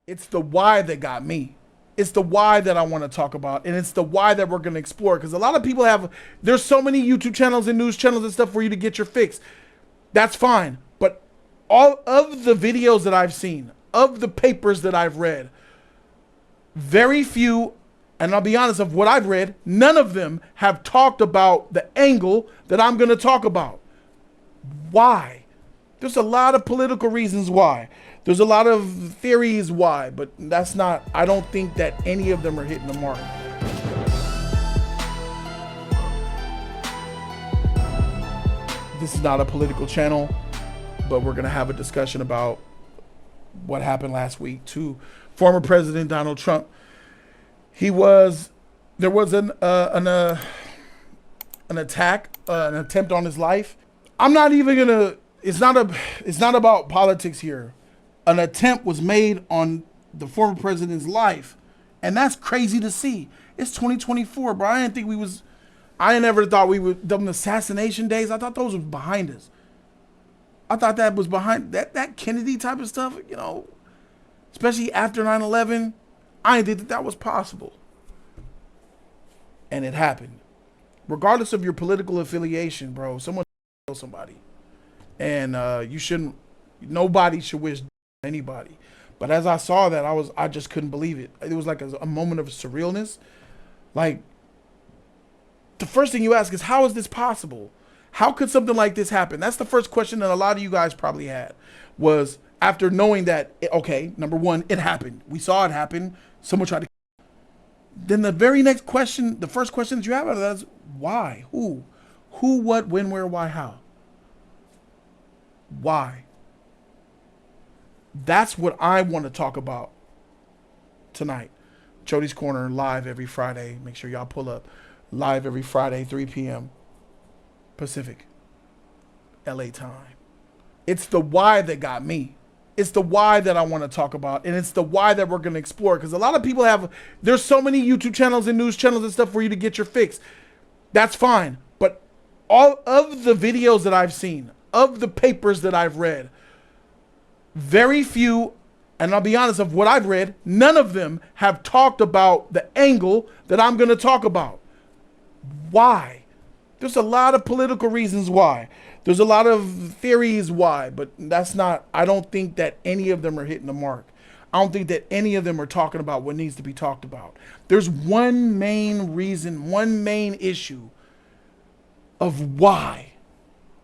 It's the why that got me. It's the why that I want to talk about, and it's the why that we're going to explore. Because a lot of people there's so many YouTube channels and news channels and stuff for you to get your fix. That's fine. But all of the videos that I've seen, of the papers that I've read, very few, and I'll be honest, of what I've read, none of them have talked about the angle that I'm going to talk about. Why? There's a lot of political reasons why. There's a lot of theories why, but I don't think that any of them are hitting the mark. This is not a political channel, but we're going to have a discussion about what happened last week to former President Donald Trump. There was an attack, an attempt on his life. I'm not even gonna. It's not about politics here. An attempt was made on the former president's life, and that's crazy to see. It's 2024, bro. I never thought we were done assassination days. I thought those were behind us. I thought that was behind that Kennedy type of stuff, especially after 9/11. I didn't think that was possible. And it happened. Regardless of your political affiliation, bro, someone kill somebody. And nobody should wish anybody. But as I saw that, I just couldn't believe it. It was like a moment of surrealness. Like, the first thing you ask is, how is this possible? How could something like this happen? That's the first question that a lot of you guys probably had, was after knowing that, okay, number one, it happened. We saw it happen. Someone tried to. Then the very next question, the first question that you have out of that is, why? Who? Who, what, when, where, why, how? Why? That's what I want to talk about tonight. Jody's Corner, live every Friday. Make sure y'all pull up. Live every Friday, 3 p.m. Pacific, LA time. It's the why that got me. It's the why that I want to talk about, and it's the why that we're going to explore. Because a lot of people there's so many YouTube channels and news channels and stuff for you to get your fix. That's fine. But all of the videos that I've seen, of the papers that I've read, very few, and I'll be honest, of what I've read, none of them have talked about the angle that I'm going to talk about. Why? There's a lot of political reasons why. There's a lot of theories why, but I don't think that any of them are hitting the mark. I don't think that any of them are talking about what needs to be talked about. There's one main reason, one main issue of why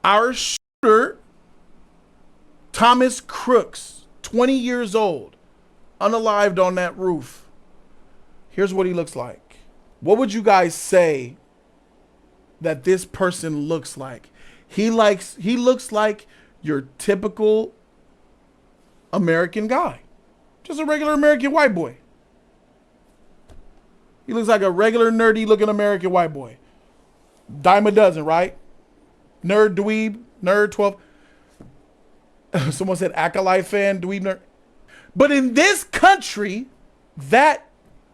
our shooter, Thomas Crooks, 20 years old, unalived on that roof. Here's what he looks like. What would you guys say that this person looks like? He looks like your typical American guy. Just a regular American white boy. He looks like a regular nerdy looking American white boy. Dime a dozen, right? Nerd, dweeb, nerd, 12. Someone said acolyte fan, dweeb, nerd. But in this country, that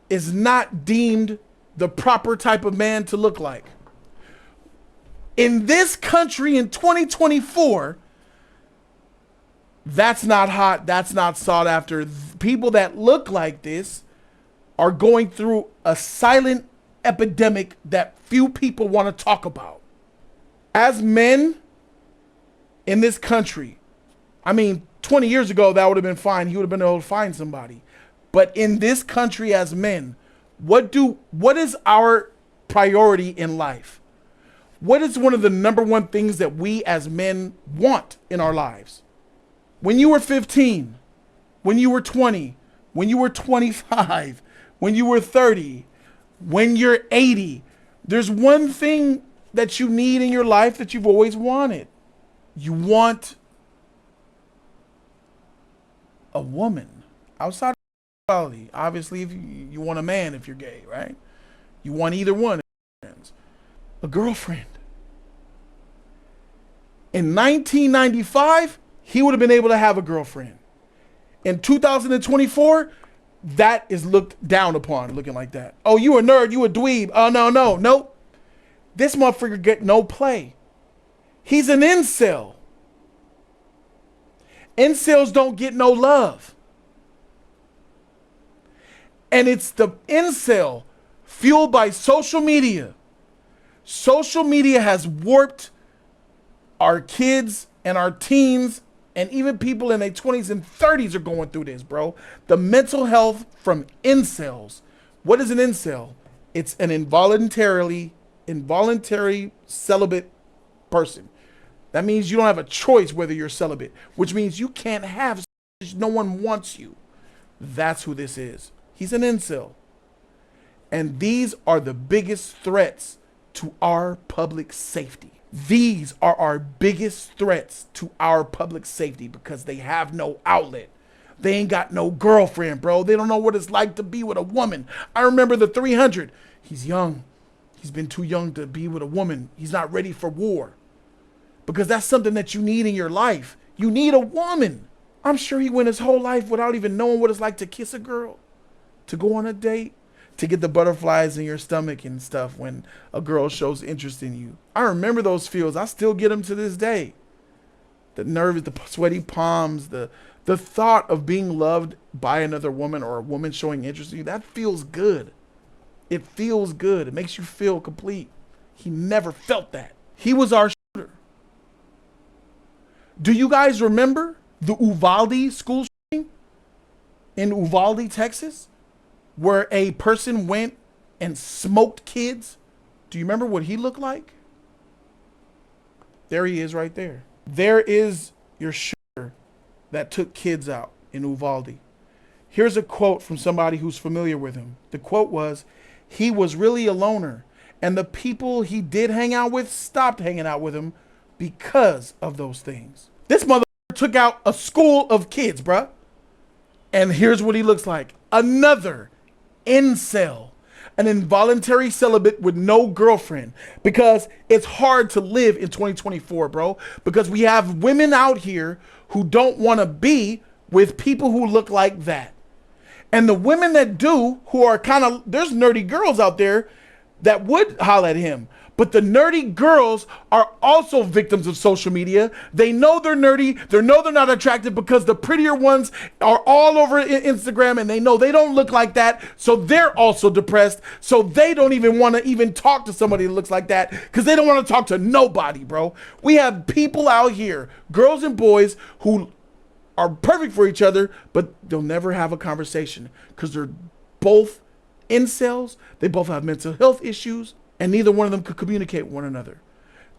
is not deemed the proper type of man to look like. In this country in 2024, that's not hot. That's not sought after. People that look like this are going through a silent epidemic that few people want to talk about. As men in this country, 20 years ago, that would have been fine. He would have been able to find somebody. But in this country as men, what is our priority in life? What is one of the number one things that we as men want in our lives? When you were 15, when you were 20, when you were 25, when you were 30, when you're 80, there's one thing that you need in your life that you've always wanted. You want a woman outside of sexuality. Obviously, if you want a man if you're gay, right? You want either one. A girlfriend. In 1995, he would have been able to have a girlfriend. In 2024, that is looked down upon, looking like that. Oh, you a nerd, you a dweeb. Oh, no. This motherfucker get no play. He's an incel. Incels don't get no love. And it's the incel fueled by social media. Social media has warped our kids and our teens, and even people in their 20s and 30s are going through this, bro. The mental health from incels. What is an incel? It's an involuntary celibate person. That means you don't have a choice whether you're celibate, which means you can't have, no one wants you. That's who this is. He's an incel. And these are the biggest threats to our public safety. These are our biggest threats to our public safety because they have no outlet. They ain't got no girlfriend, bro. They don't know what it's like to be with a woman. I remember the 300. He's young. He's been too young to be with a woman. He's not ready for war. Because that's something that you need in your life. You need a woman. I'm sure he went his whole life without even knowing what it's like to kiss a girl, to go on a date, to get the butterflies in your stomach and stuff when a girl shows interest in you. I remember those feels. I still get them to this day. The nerves, the sweaty palms, the thought of being loved by another woman or a woman showing interest in you, that feels good. It feels good. It makes you feel complete. He never felt that. He was our shooter. Do you guys remember the Uvalde school shooting in Uvalde, Texas, where a person went and smoked kids? Do you remember what he looked like? There he is right there. There is your shooter that took kids out in Uvalde. Here's a quote from somebody who's familiar with him. The quote was, "He was really a loner, and the people he did hang out with stopped hanging out with him because of those things." This motherfucker took out a school of kids, bruh. And here's what he looks like. Another incel, an involuntary celibate with no girlfriend, because it's hard to live in 2024, bro, because we have women out here who don't want to be with people who look like that. And the women that do, who are kind of, there's nerdy girls out there that would holler at him, but the nerdy girls are also victims of social media. They know they're nerdy. They know they're not attractive because the prettier ones are all over Instagram, and they know they don't look like that. So they're also depressed. So they don't even want to even talk to somebody that looks like that because they don't want to talk to nobody, bro. We have people out here, girls and boys, who are perfect for each other, but they'll never have a conversation because they're both incels. They both have mental health issues. And neither one of them could communicate with one another.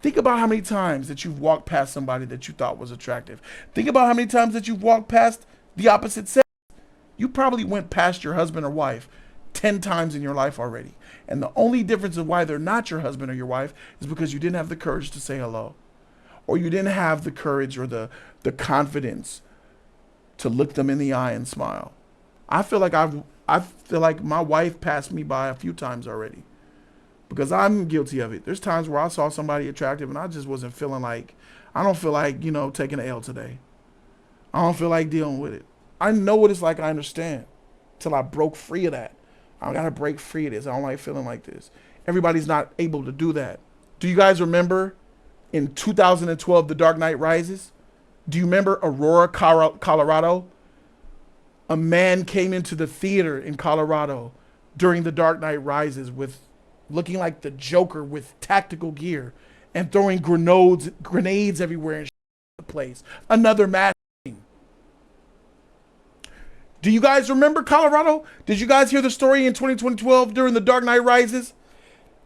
Think about how many times that you've walked past somebody that you thought was attractive. Think about how many times that you've walked past the opposite sex. You probably went past your husband or wife 10 times in your life already. And the only difference of why they're not your husband or your wife is because you didn't have the courage to say hello. Or you didn't have the courage or the confidence to look them in the eye and smile. I feel like my wife passed me by a few times already. Because I'm guilty of it. There's times where I saw somebody attractive and I just wasn't feeling like, I don't feel like, taking an L today. I don't feel like dealing with it. I know what it's like. I understand. Till I broke free of that. I gotta break free of this. I don't like feeling like this. Everybody's not able to do that. Do you guys remember in 2012, The Dark Knight Rises? Do you remember Aurora, Colorado? A man came into the theater in Colorado during The Dark Knight Rises with looking like the Joker with tactical gear and throwing grenades everywhere and the place. Another mass shooting. Do you guys remember Colorado? Did you guys hear the story in 2012 during The Dark Knight Rises?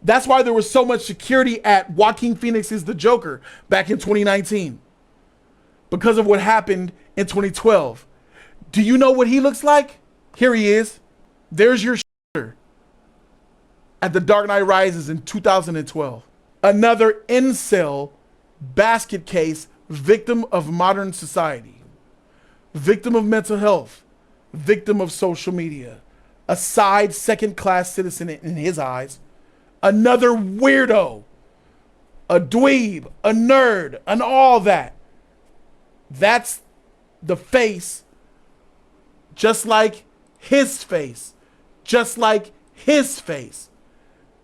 That's why there was so much security at Joaquin Phoenix's The Joker back in 2019. Because of what happened in 2012. Do you know what he looks like? Here he is. There's your shooter at The Dark Knight Rises in 2012. Another incel basket case, victim of modern society, victim of mental health, victim of social media, a second-class citizen in his eyes, another weirdo, a dweeb, a nerd, and all that. That's the face, just like his face, just like his face.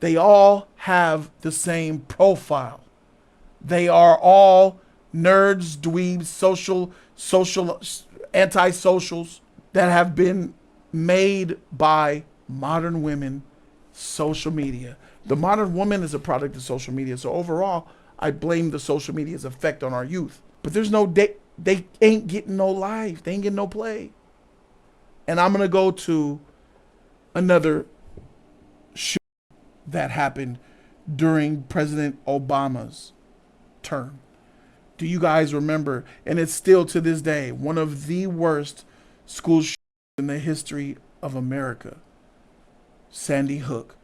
They all have the same profile. They are all nerds, dweebs, social antisocials that have been made by Modern women, social media. The modern woman is a product of social media. So overall, I blame the social media's effect on our youth. But there's no, they ain't getting no life. They ain't getting no play. And I'm going to go to another shoot that happened during President Obama's term. Do you guys remember? And it's still to this day one of the worst school shootings in the history of America. Sandy Hook.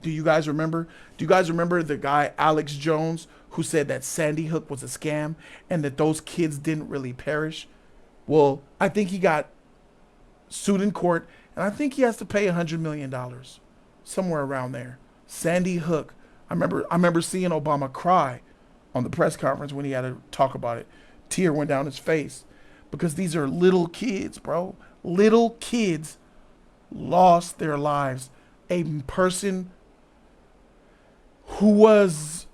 Do you guys remember? Do you guys remember the guy Alex Jones who said that Sandy Hook was a scam and that those kids didn't really perish? Well, I think he got sued in court, and I think he has to pay $100 million, somewhere around there. Sandy Hook. I remember seeing Obama cry on the press conference when he had to talk about it. Tear went down his face because these are little kids, bro. Little kids lost their lives. A person who was,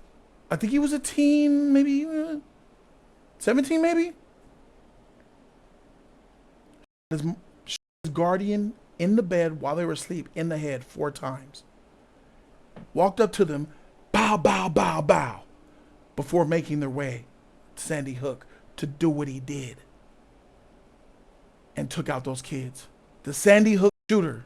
I think he was a teen, maybe 17, maybe. His guardian in the bed while they were asleep in the head 4 times. Walked up to them, bow, bow, bow, bow, before making their way to Sandy Hook to do what he did and took out those kids. The Sandy Hook shooter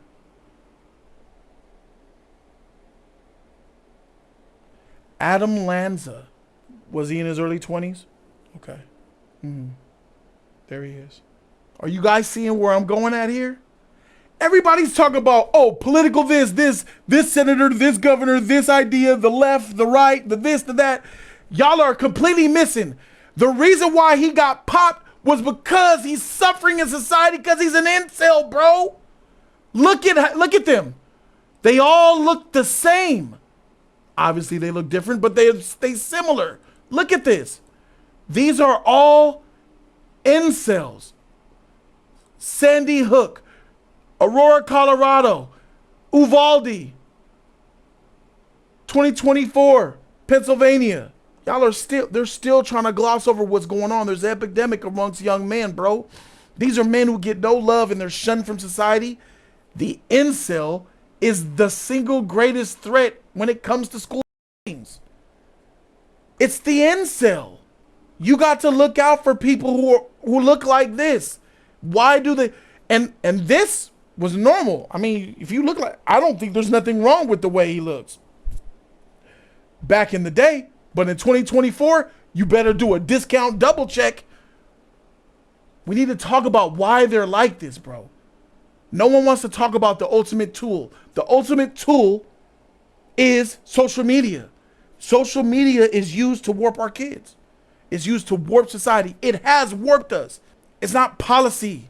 Adam Lanza, was he in his early 20s? Okay. There he is. Are you guys seeing where I'm going at here? Everybody's talking about, oh, political this senator, this governor, this idea, the left, the right, the this, the that. Y'all are completely missing. The reason why he got popped was because he's suffering in society because he's an incel, bro. Look at them. They all look the same. Obviously, they look different, but they similar. Look at this. These are all incels. Sandy Hook, Aurora, Colorado, Uvalde, 2024, Pennsylvania. They're still trying to gloss over what's going on. There's an epidemic amongst young men, bro. These are men who get no love and they're shunned from society. The incel is the single greatest threat when it comes to school shootings. It's the incel. You got to look out for people who look like this. Why do they? And this was normal. I mean, if you look like, I don't think there's nothing wrong with the way he looks back in the day, but in 2024, you better do a discount double check. We need to talk about why they're like this, bro. No one wants to talk about the ultimate tool. The ultimate tool is social media. Social media is used to warp our kids. It's used to warp society. It has warped us. It's not policy.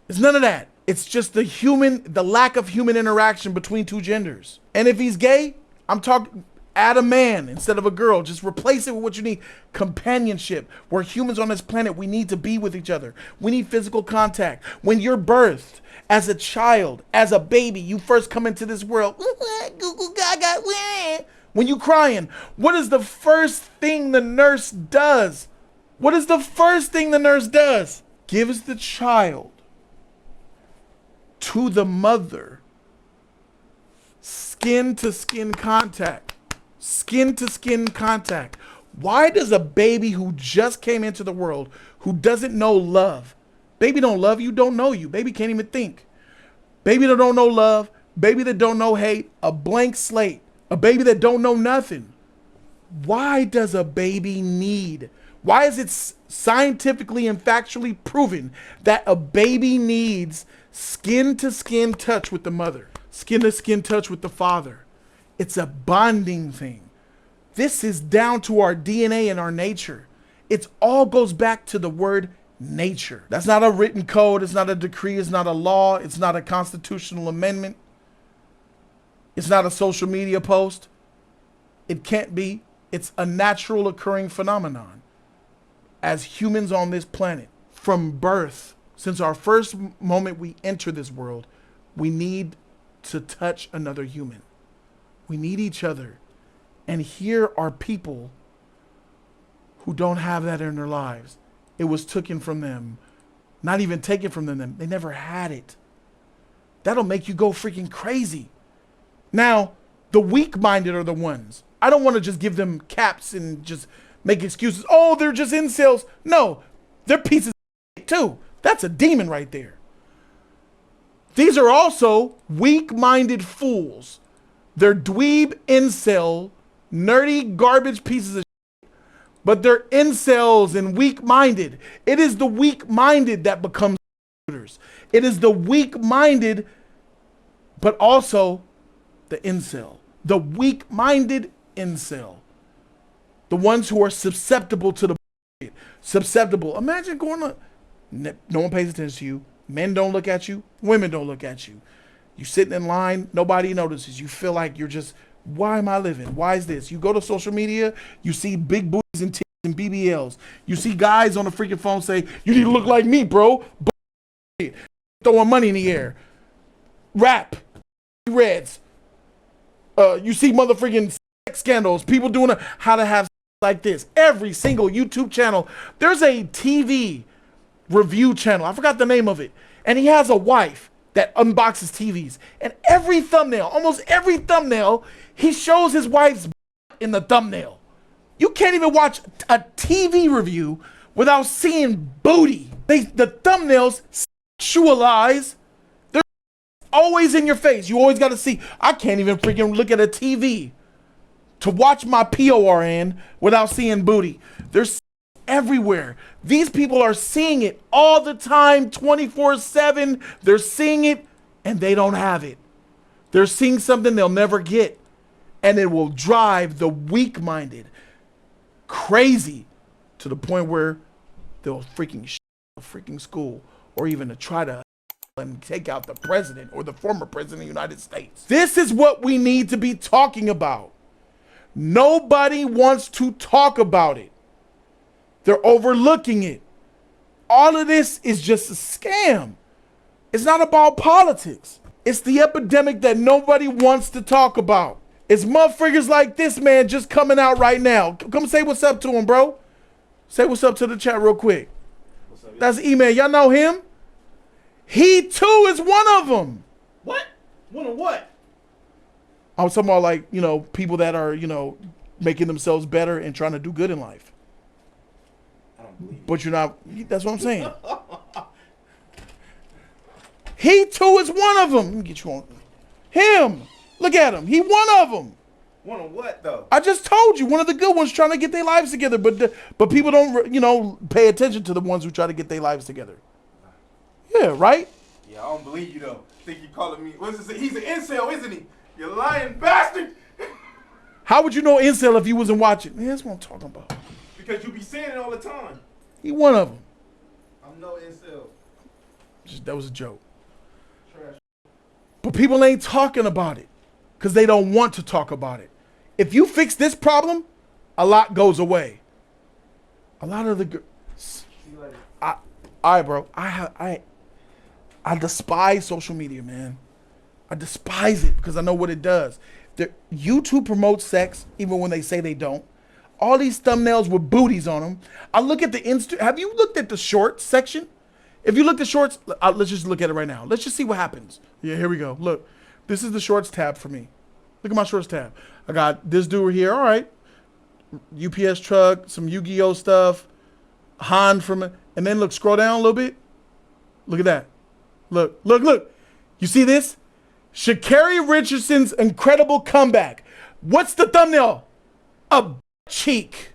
It's none of that. It's just the lack of human interaction between two genders. And if he's gay, I'm talking, add a man instead of a girl. Just replace it with what you need. Companionship. We're humans on this planet. We need to be with each other. We need physical contact. When you're birthed as a child, as a baby, you first come into this world. When you crying, what is the first thing the nurse does? What is the first thing the nurse does? Gives the child to the mother. Skin to skin contact. Skin to skin contact. Why does a baby who just came into the world, who doesn't know love, baby don't love you, don't know you, baby can't even think. Baby that don't know love, baby that don't know hate, a blank slate, a baby that don't know nothing. Why does a baby need? Why is it scientifically and factually proven that a baby needs skin to skin touch with the mother, skin to skin touch with the father? It's a bonding thing. This is down to our DNA and our nature. It all goes back to the word nature. That's not a written code. It's not a decree. It's not a law. It's not a constitutional amendment. It's not a social media post. It can't be. It's a natural occurring phenomenon. As humans on this planet, from birth, since our first moment we enter this world, we need to touch another human. We need each other. And here are people who don't have that in their lives. It was taken from them. Not even taken from them. They never had it. That'll make you go freaking crazy. Now, the weak-minded are the ones. I don't want to just give them caps and just make excuses. Oh, they're just incels. No, they're pieces of shit too. That's a demon right there. These are also weak-minded fools. They're dweeb, incel, nerdy, garbage pieces of shit. But they're incels and weak-minded. It is the weak-minded that becomes shooters. It is the weak-minded, but also the incel. The weak-minded incel. The ones who are susceptible to the bullshit. Susceptible. Imagine going to, no one pays attention to you. Men don't look at you. Women don't look at you. You sitting in line, nobody notices. You feel like you're just, why am I living? Why is this? You go to social media, you see big booties and titties and BBLs. You see guys on the freaking phone say, you need to look like me, bro. Bullshit. Throwing money in the air. Rap. Reds. You see motherfucking sex scandals. People doing how to have sex like this. Every single YouTube channel. There's a TV review channel. I forgot the name of it. And he has a wife that unboxes TVs. And every thumbnail, almost every thumbnail, he shows his wife's in the thumbnail. You can't even watch a TV review without seeing booty. The thumbnails sexualize. They're always in your face. You always got to see. I can't even freaking look at a TV to watch my PORN without seeing booty. There's everywhere. These people are seeing it all the time, 24/7. They're seeing it and they don't have it. They're seeing something they'll never get. And it will drive the weak-minded crazy to the point where they'll freaking school or even to try to and take out the president or the former president of the United States. This is what we need to be talking about. Nobody wants to talk about it. They're overlooking it. All of this is just a scam. It's not about politics. It's the epidemic that nobody wants to talk about. It's motherfuckers like this man just coming out right now. Come say what's up to him, bro. Say what's up to the chat real quick. What's up, that's email. Y'all know him? He too is one of them. What? One of what? I was talking about, like, you know, people that are, you know, making themselves better and trying to do good in life. I don't believe but you're not. That's what I'm saying. He too is one of them. Let me get you on. Him. Look at him. He one of them. One of what though? I just told you, one of the good ones trying to get their lives together, but people don't, you know, pay attention to the ones who try to get their lives together. Yeah, right? Yeah, I don't believe you though. Think you calling me? What's this? He's an incel, isn't he? You lying bastard. How would you know incel if you wasn't watching? Man, that's what I'm talking about. Because you be saying it all the time. He one of them. I'm no incel. That was a joke. Trash. But people ain't talking about it because they don't want to talk about it. If you fix this problem, a lot goes away. A lot of the... all right, bro. I despise social media, man. I despise it because I know what it does. YouTube promotes sex even when they say they don't. All these thumbnails with booties on them. I look at the have you looked at the shorts section? If you look at shorts, let's just look at it right now. Let's just see what happens. Yeah, here we go. Look, this is the shorts tab for me. Look at my shorts tab. I got this dude here. All right. UPS truck, some Yu-Gi-Oh stuff, Han from it. And then look, scroll down a little bit. Look at that. Look. You see this? Sha'Carri Richardson's incredible comeback. What's the thumbnail? A cheek.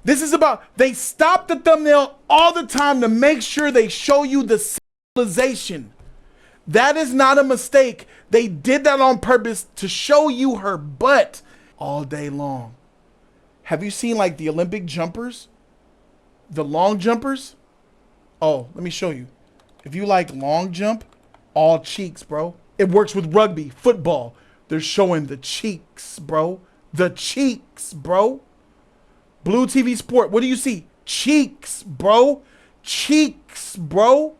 This is about, they stop the thumbnail all the time to make sure they show you the sexualization. That is not a mistake. They did that on purpose to show you her butt all day long. Have you seen like the Olympic jumpers? The long jumpers? Oh, let me show you. If you like long jump, all cheeks, bro. It works with rugby, football. They're showing the cheeks, bro. The cheeks, bro. Blue TV Sport, what do you see? Cheeks, bro. Cheeks, bro.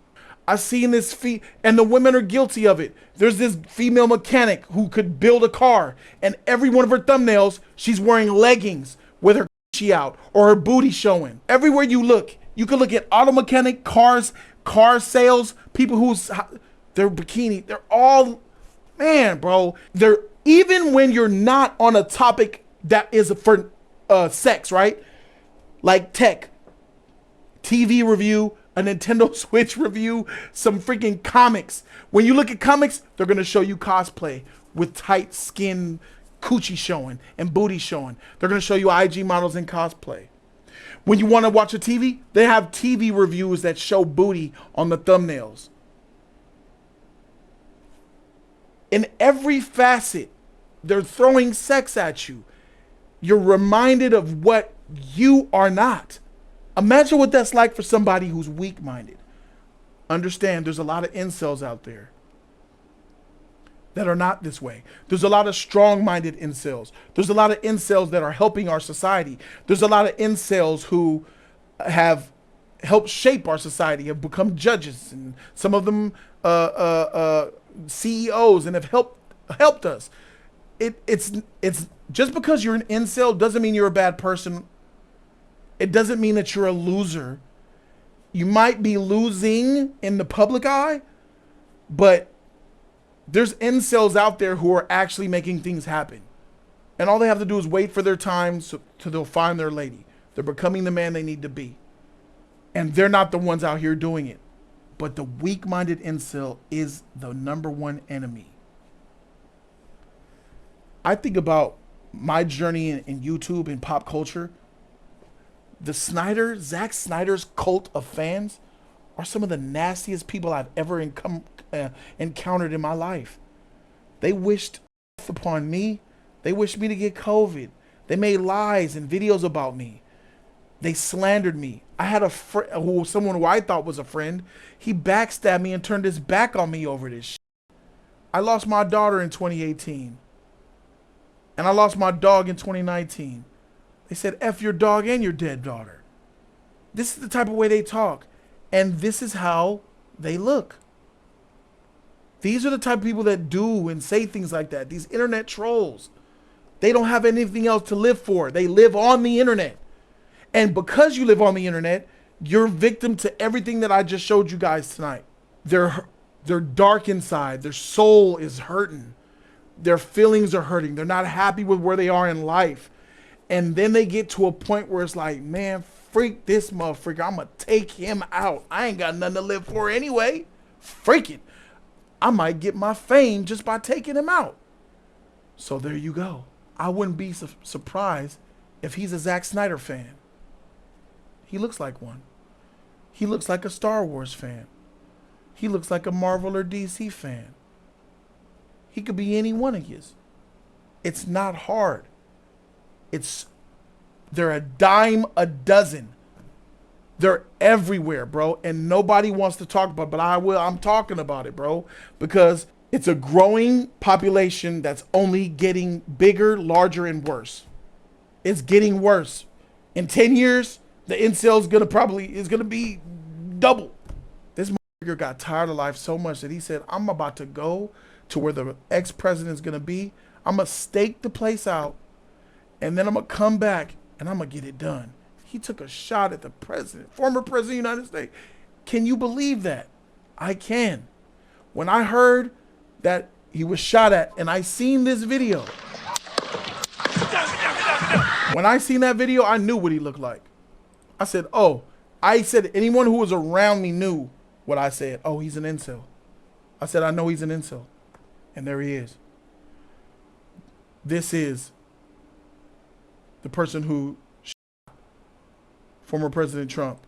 I seen this and the women are guilty of it. There's this female mechanic who could build a car, and every one of her thumbnails, she's wearing leggings with her out or her booty showing. Everywhere you look, you can look at auto mechanic, cars, car sales, people who's they're bikini, they're all, man, bro. They're, even when you're not on a topic that is for sex, right? Like tech, TV review, a Nintendo Switch review, some freaking comics. When you look at comics, they're gonna show you cosplay with tight skin, coochie showing and booty showing. They're gonna show you IG models in cosplay. When you want to watch a TV, they have TV reviews that show booty on the thumbnails. In every facet, they're throwing sex at you. You're reminded of what you are not. Imagine what that's like for somebody who's weak-minded. Understand, there's a lot of incels out there that are not this way. There's a lot of strong-minded incels. There's a lot of incels that are helping our society. There's a lot of incels who have helped shape our society, have become judges, and some of them CEOs, and have helped us. It's just because you're an incel doesn't mean you're a bad person. It doesn't mean that you're a loser. You might be losing in the public eye, but there's incels out there who are actually making things happen. And all they have to do is wait for their time so they'll find their lady. They're becoming the man they need to be. And they're not the ones out here doing it. But the weak-minded incel is the #1 enemy. I think about my journey in YouTube and pop culture. Zack Snyder's cult of fans are some of the nastiest people I've ever encountered in my life. They wished death upon me. They wished me to get COVID. They made lies and videos about me. They slandered me. I had a friend, someone who I thought was a friend. He backstabbed me and turned his back on me over this shit. I lost my daughter in 2018. And I lost my dog in 2019. They said, F your dog and your dead daughter. This is the type of way they talk. And this is how they look. These are the type of people that do and say things like that. These internet trolls. They don't have anything else to live for. They live on the internet. And because you live on the internet, you're victim to everything that I just showed you guys tonight. They're dark inside. Their soul is hurting. Their feelings are hurting. They're not happy with where they are in life. And then they get to a point where it's like, man, freak this motherfucker. I'm going to take him out. I ain't got nothing to live for anyway. Freak it. I might get my fame just by taking him out. So there you go. I wouldn't be surprised if he's a Zack Snyder fan. He looks like one. He looks like a Star Wars fan. He looks like a Marvel or DC fan. He could be any one of his. It's not hard. They're a dime a dozen. They're everywhere, bro. And nobody wants to talk about it, but I'm talking about it, bro. Because it's a growing population that's only getting bigger, larger, and worse. It's getting worse. In 10 years, the incel is gonna be double. This motherfucker got tired of life so much that he said, I'm about to go to where the ex-president is gonna be. I'm gonna stake the place out, and then I'm gonna come back and I'm gonna get it done. He took a shot at the president, former president of the United States. Can you believe that? I can. When I heard that he was shot at and I seen this video, when I seen that video, I knew what he looked like. I said, anyone who was around me knew what I said. Oh, he's an incel. I said, I know he's an incel. And there he is. This is the person who shot former President Trump.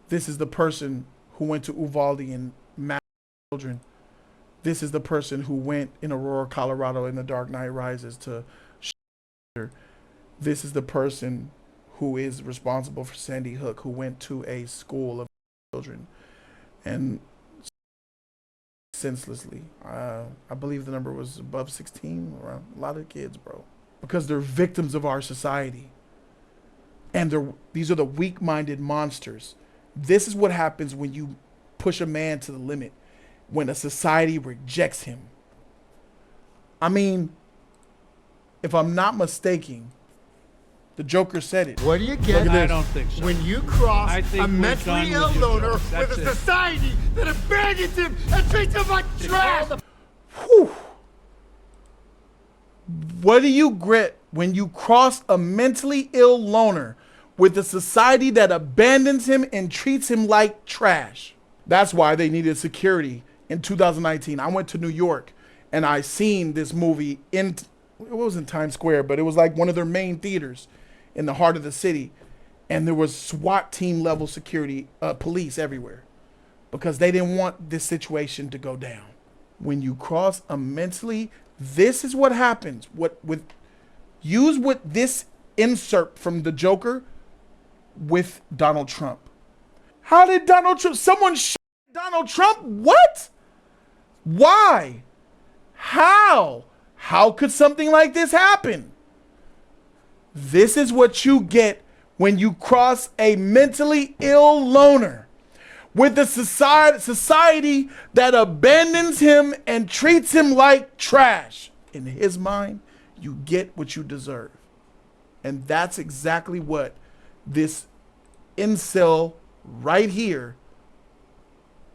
This is the person who went to Uvalde and massacred children. This is the person who went in Aurora, Colorado in The Dark Knight Rises to shoot her. This is the person who is responsible for Sandy Hook, who went to a school of children and senselessly. I believe the number was above 16, around a lot of kids, bro. Because they're victims of our society. And these are the weak-minded monsters. This is what happens when you push a man to the limit, when a society rejects him. I mean, if I'm not mistaken, The Joker said it. What do you Look get? at this. I don't think so. When you cross I think a we're mentally done ill with your loner jokes. with That's a it. society that abandons him and treats him like trash. Whew. What do you get when you cross a mentally ill loner with a society that abandons him and treats him like trash? That's why they needed security in 2019. I went to New York and I seen this movie it wasn't Times Square, but it was like one of their main theaters in the heart of the city. And there was SWAT team level security, police everywhere, because they didn't want this situation to go down. When you cross a mentally, this is what happens. Use this insert from the Joker with Donald Trump. How did someone shot Donald Trump? What? Why? How? How could something like this happen? This is what you get when you cross a mentally ill loner with a society that abandons him and treats him like trash. In his mind, you get what you deserve. And that's exactly what this incel right here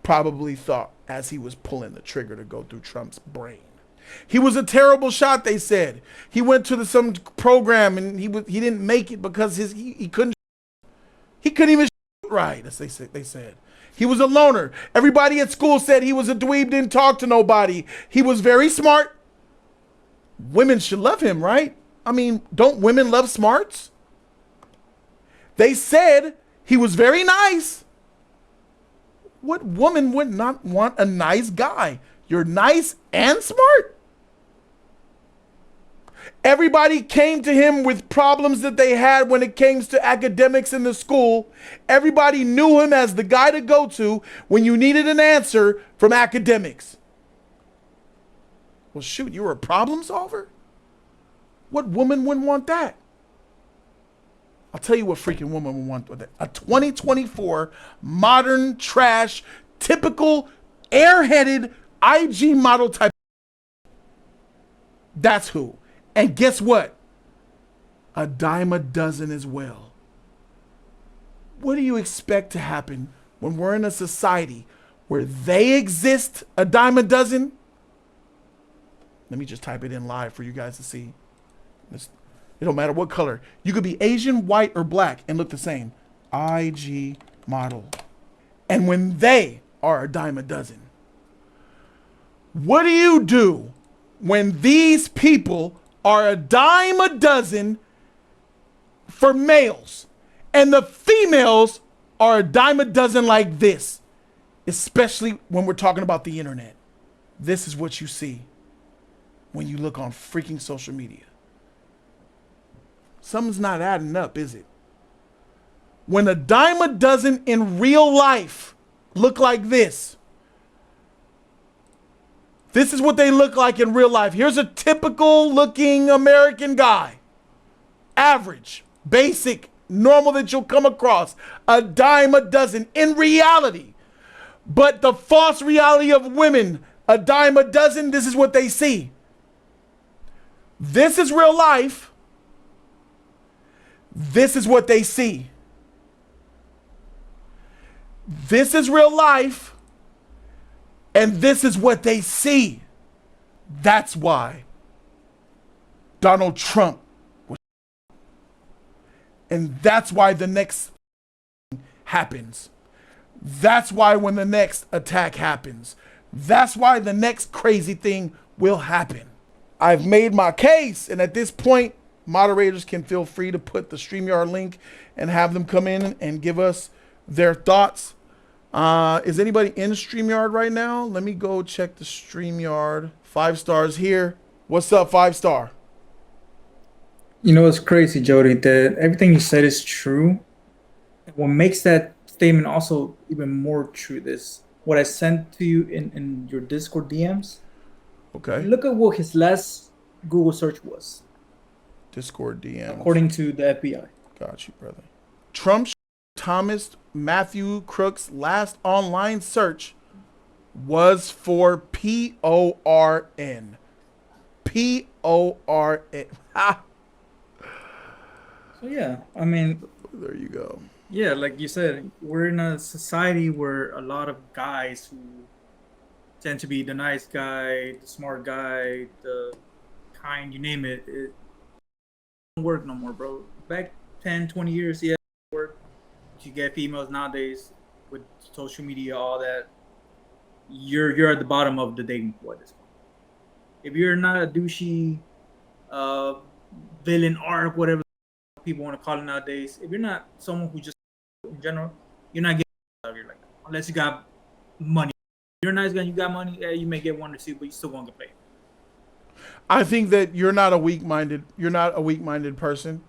probably thought as he was pulling the trigger to go through Trump's brain. He was a terrible shot, they said. He went to some program and he didn't make it because he couldn't even shoot right, as they said. He was a loner. Everybody at school said he was a dweeb, didn't talk to nobody. He was very smart. Women should love him, right? I mean, don't women love smarts? They said he was very nice. What woman would not want a nice guy? You're nice and smart? Everybody came to him with problems that they had when it came to academics in the school. Everybody knew him as the guy to go to when you needed an answer from academics. Well, shoot, you were a problem solver? What woman wouldn't want that? I'll tell you what freaking woman would want with it. A 2024 modern trash, typical airheaded IG model type. That's who. And guess what? A dime a dozen as well. What do you expect to happen when we're in a society where they exist a dime a dozen? Let me just type it in live for you guys to see. It don't matter what color. You could be Asian, white, or black and look the same. IG model. And when they are a dime a dozen, what do you do when these people are a dime a dozen for males and the females are a dime a dozen like this? Especially when we're talking about the internet. This is what you see when you look on freaking social media. Something's not adding up, is it? When a dime a dozen in real life look like this. This is what they look like in real life. Here's a typical looking American guy. Average, basic, normal that you'll come across. A dime a dozen in reality. But the false reality of women, a dime a dozen, this is what they see. This is real life. This is what they see. This is real life. And this is what they see. That's why Donald Trump was. And that's why the next happens. That's why when the next attack happens. That's why the next crazy thing will happen. I've made my case, and at this point, moderators can feel free to put the StreamYard link and have them come in and give us their thoughts. Is anybody in StreamYard right now? Let me go check the StreamYard. 5 stars here. What's up, 5 star? You know, it's crazy, Jody, that everything you said is true. What makes that statement also even more true is what I sent to you in your Discord DMs. Okay. Look at what his last Google search was. Discord DMs. According to the FBI. Got you, brother. Trump Thomas Matthew Crook's last online search was for PORN. PORN. Ha! So yeah, I mean, There you go. yeah, like you said, we're in a society where a lot of guys who tend to be the nice guy, the smart guy, the kind, you name it, it don't work no more, bro. Back 10, 20 years, yeah, it worked. You get females nowadays with social media, all that. You're at the bottom of the dating pool at this point. If you're not a douchey uh, villain arc, whatever people want to call it nowadays, if you're not someone who just in general, you're not getting out here like that. Unless you got money. If you're a nice guy, you got money, yeah, you may get one or two, but you still won't get paid. I think that you're not a weak-minded person,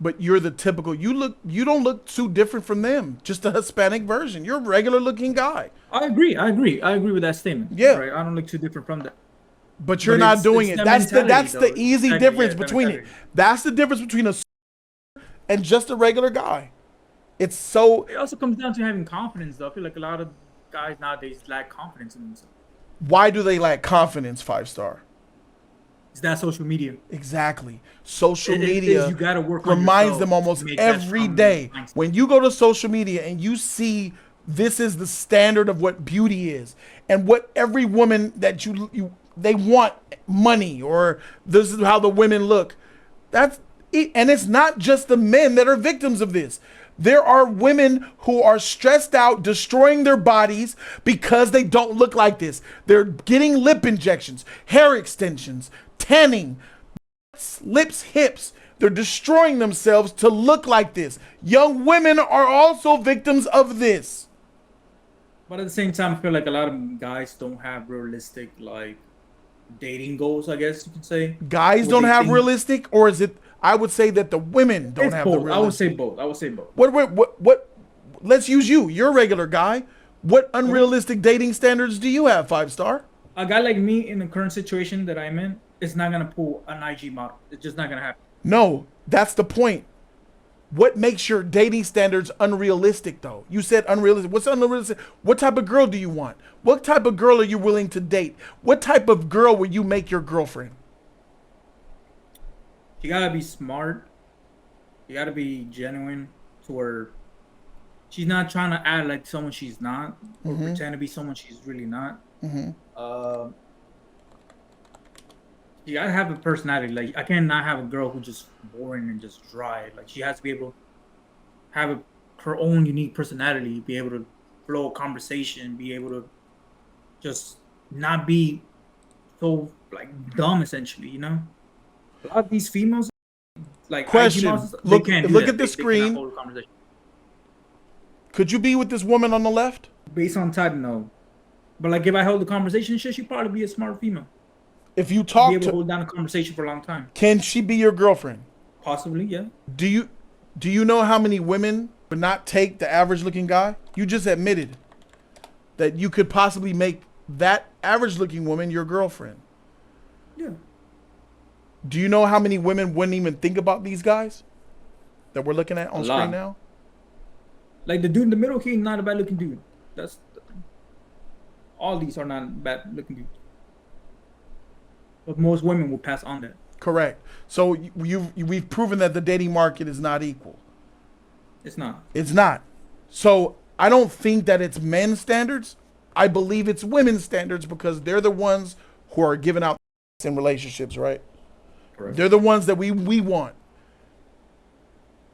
but you're the typical. You don't look too different from them. Just a Hispanic version. You're a regular-looking guy. I agree with that statement. Yeah. Right. I don't look too different from that. But you're But not it's doing it. that That's the mentality, though. easy Exactly, difference yeah, that between it. mentality. That's the difference between a and just a regular guy. It's so. It also comes down to having confidence, though. I feel like a lot of guys nowadays lack confidence in themselves. Why do they lack confidence? 5-star. It's that social media. Exactly. Social It media is, you gotta work on reminds yourself them almost to make that every strong day. mindset. When you go to social media and you see this is the standard of what beauty is, and what every woman that they want money, or this is how the women look. That's it. And it's not just the men that are victims of this. There are women who are stressed out, destroying their bodies because they don't look like this. They're getting lip injections, hair extensions, tanning, lips, hips. They're destroying themselves to look like this. Young women are also victims of this. But at the same time, I feel like a lot of guys don't have realistic like dating goals. I guess you could say. Guys What don't they have think- realistic, or is it? I would say that the women don't It's have the both. realistic. I would say both. What? Let's use you. You're a regular guy. What unrealistic dating standards do you have, 5-star? A guy like me in the current situation that I'm in is not gonna pull an IG model. It's just not gonna happen. No, that's the point. What makes your dating standards unrealistic, though? You said unrealistic. What's unrealistic? What type of girl do you want? What type of girl are you willing to date? What type of girl will you make your girlfriend? You gotta be smart. You gotta be genuine to where she's not trying to act like someone she's not, or pretend to be someone she's really not. You gotta have a personality. Like I cannot have a girl who's just boring and just dry. Like she has to be able to have her own unique personality, be able to flow a conversation, be able to just not be so like dumb. Essentially, you know. A lot of these females, like Question. IG models, they Look- can't do look that. at the They cannot screen. hold a conversation. Could you be with this woman on the left? Based on type, no. But like if I hold the conversation and shit, she'd probably be a smart female. If you Be talk able to to, hold down a conversation for a long time. can she be your girlfriend? Possibly, yeah. Do you know how many women would not take the average looking guy? You just admitted that you could possibly make that average looking woman your girlfriend. Yeah. Do you know how many women wouldn't even think about these guys that we're looking at on A screen lot. now? Like the dude in the middle, he's not a bad looking dude. That's the thing. All these are not bad looking dudes. But most women will pass on that. Correct. So we've proven that the dating market is not equal. It's not. It's not. So I don't think that it's men's standards. I believe it's women's standards because they're the ones who are giving out in relationships, right? Correct. They're the ones that we want.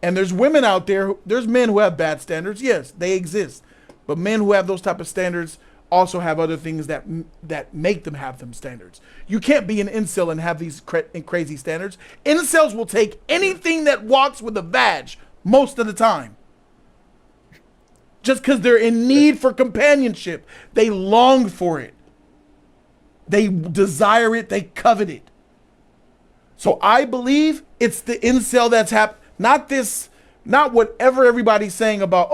And there's women out there, there's men who have bad standards. Yes, they exist. But men who have those type of standards also have other things that make them have them standards. You can't be an incel and have these crazy standards. Incels will take anything that walks with a vag most of the time. Just because they're in need for companionship. They long for it. They desire it. They covet it. So I believe it's the incel that's not whatever everybody's saying about,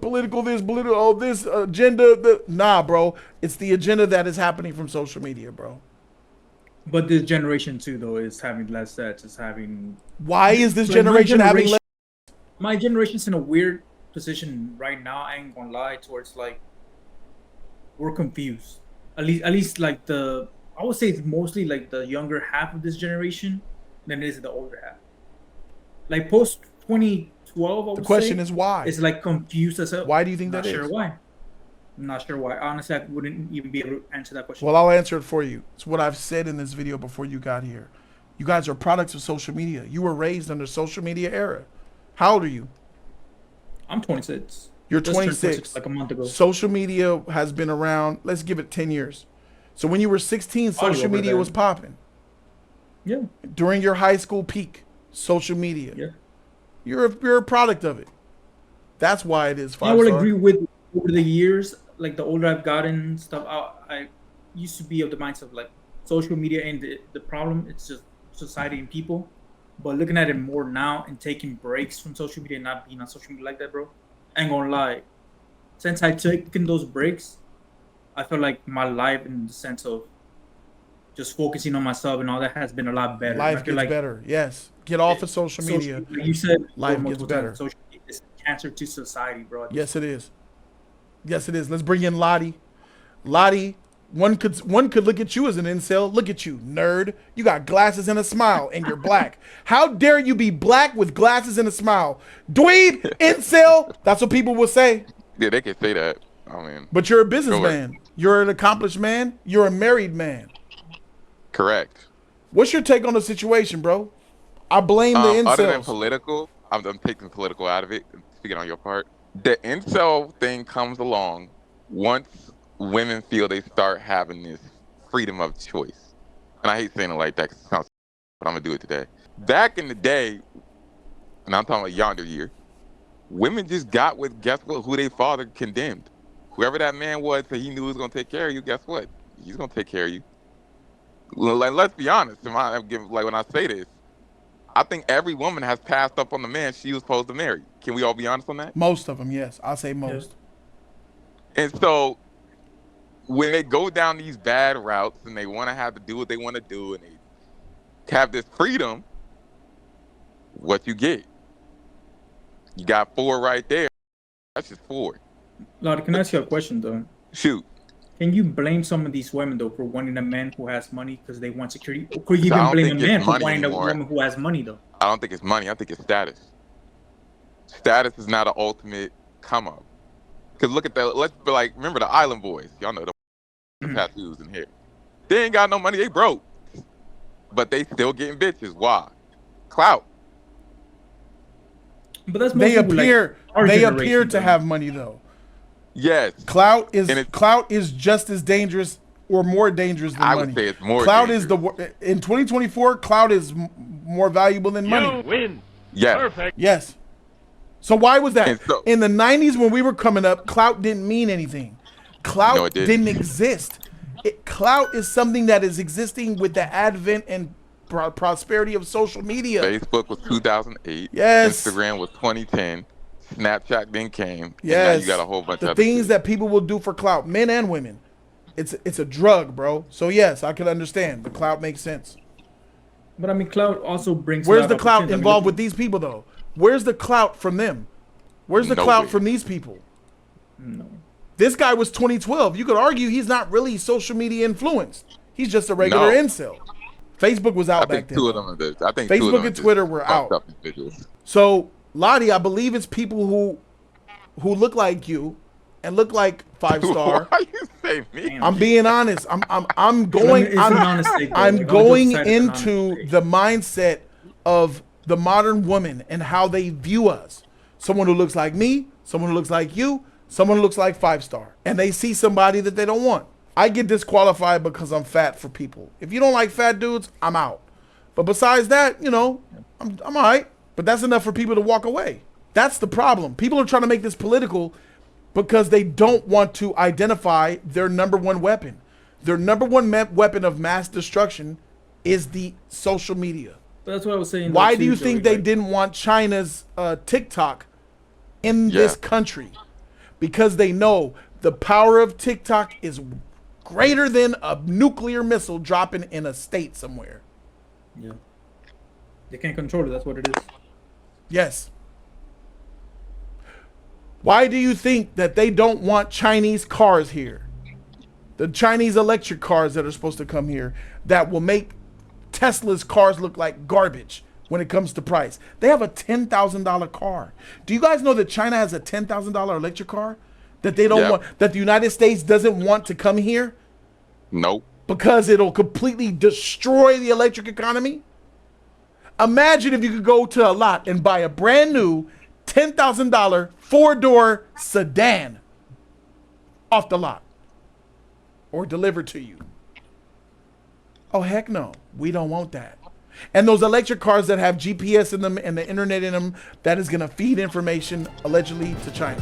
political this, political, this agenda. Nah, bro. It's the agenda that is happening from social media, bro. But this generation too, though, is having less sex. Is having. Why is this Like, my generation having generation- less? My generation's in a weird position right now. I ain't gonna lie. Towards like, we're confused. At least like I would say it's mostly like the younger half of this generation than it is the older half. like post 2012. I would The question say, is why? it's like confused as hell. Why do you think Not that sure is? why. I'm not sure why. Honestly, I wouldn't even be able to answer that question. Well, I'll answer it for you. It's what I've said in this video before you got here. You guys are products of social media. You were raised under social media era. How old are you? I'm 26. You're Just turned 26. like a month ago. Social media has been around, let's give it 10 years. So when you were 16, Probably social over media that. was popping. Yeah. During your high school peak, social media. Yeah. You're a product of it. That's why it is I will 5-star. agree with over the years, like the older I've gotten and stuff, I used to be of the mindset of like social media ain't the problem. It's just society and people. But looking at it more now and taking breaks from social media and not being on social media like that, bro, I ain't gonna lie. Since I taken those breaks, I feel like my life in the sense of just focusing on myself and all that has been a lot better. Life I feel gets like better. Yes. Get off of social media. like you said, Life multiple gets better. times, social media is cancer to society, bro. Yes, it is. Yes, it is. Let's bring in Lottie. Lottie, one could look at you as an incel. Look at you, nerd. You got glasses and a smile, and you're black. How dare you be black with glasses and a smile? Dweeb, incel. That's what people will say. Yeah, they can say that. I mean, But you're a businessman. You're an accomplished man. You're a married man. correct. What's your take on the situation, bro? I blame the incels. Other than political, I'm taking political out of it. Speaking on your part, the incel thing comes along once women feel they start having this freedom of choice. And I hate saying it like that because it sounds, but I'm gonna do it today. Back in the day, and I'm talking about yonder year, women just got with guess what? Who they father condemned. Whoever that man was that he knew was gonna take care of you. Guess what? He's gonna take care of you. Like, let's be honest. Like when I say this, I think every woman has passed up on the man she was supposed to marry. Can we all be honest on that? Most of them, yes. I'll say most. And so when they go down these bad routes and they want to have to do what they want to do and they have this freedom, what you get? You got 4 right there. That's just 4. Lord, can I ask you a question though? Shoot. Can you blame some of these women though for wanting a man who has money because they want security? Or could you I even don't blame a think it's man for money wanting anymore. a woman who has money though? I don't think it's money. I think it's status. Status is not an ultimate come up. Because look at that. Let's be like, remember the Island Boys. Y'all know the tattoos in here. They ain't got no money. They broke. But they still getting bitches. Why? Clout. But that's They mostly, appear like, our they generation, appear to though. have money though. Yes. Clout And is just as dangerous or more dangerous than I money. would say it's more Clout dangerous. is in 2024. Clout is more valuable than money. You win. Yes. Perfect. Yes. So why was that? And so- In the 90s when we were coming up, clout didn't mean anything. Clout No, it didn't. exist. Clout is something that is existing with the advent and prosperity of social media. Facebook was 2008. Yes. Instagram was 2010. Snapchat then came. Yes. And now you got a whole bunch the of other things shit. that people will do for clout, men and women. It's a drug, bro. So yes, I can understand. The clout makes sense. But I mean, clout also brings. a Where's lot the of clout opportunities. I mean, involved look- with these people though? Where's the clout from them? Where's the clout Nowhere. from these people? No. This guy was 2012. You could argue he's not really social media influenced. He's just a regular No. incel. Facebook was out I back think then. 2 of them are this. I think Facebook 2 of them and are just Twitter were fucked out. up individuals. So Lottie, I believe it's people who look like you and look like 5-star. Why you say me? Damn. I'm being honest. I'm going. It's an honest take, though. I'm Like, all going jokes aside, it's an honest into take. the mindset of the modern woman and how they view us. Someone who looks like me, someone who looks like you, someone who looks like 5-star, and they see somebody that they don't want. I get disqualified because I'm fat for people. If you don't like fat dudes, I'm out. But besides that, you know, I'm all right. But that's enough for people to walk away. That's the problem. People are trying to make this political because they don't want to identify their number one weapon. Their number one weapon of mass destruction is the social media. But that's what I was saying. Why though, do you too, think Joey, they like, didn't want China's TikTok in this country? Because they know the power of TikTok is greater than a nuclear missile dropping in a state somewhere. Yeah. They can't control it. That's what it is. Yes. Why do you think that they don't want Chinese cars here? The Chinese electric cars that are supposed to come here that will make Tesla's cars look like garbage. when it comes to price. They have a $10,000 car. Do you guys know that China has a $10,000 electric car that they don't want, that the United States doesn't want to come here Nope. because it'll completely destroy the electric economy? Imagine if you could go to a lot and buy a brand new $10,000 four-door sedan off the lot or delivered to you. Oh, heck no. We don't want that. And those electric cars that have GPS in them and the internet in them, that is going to feed information allegedly to China.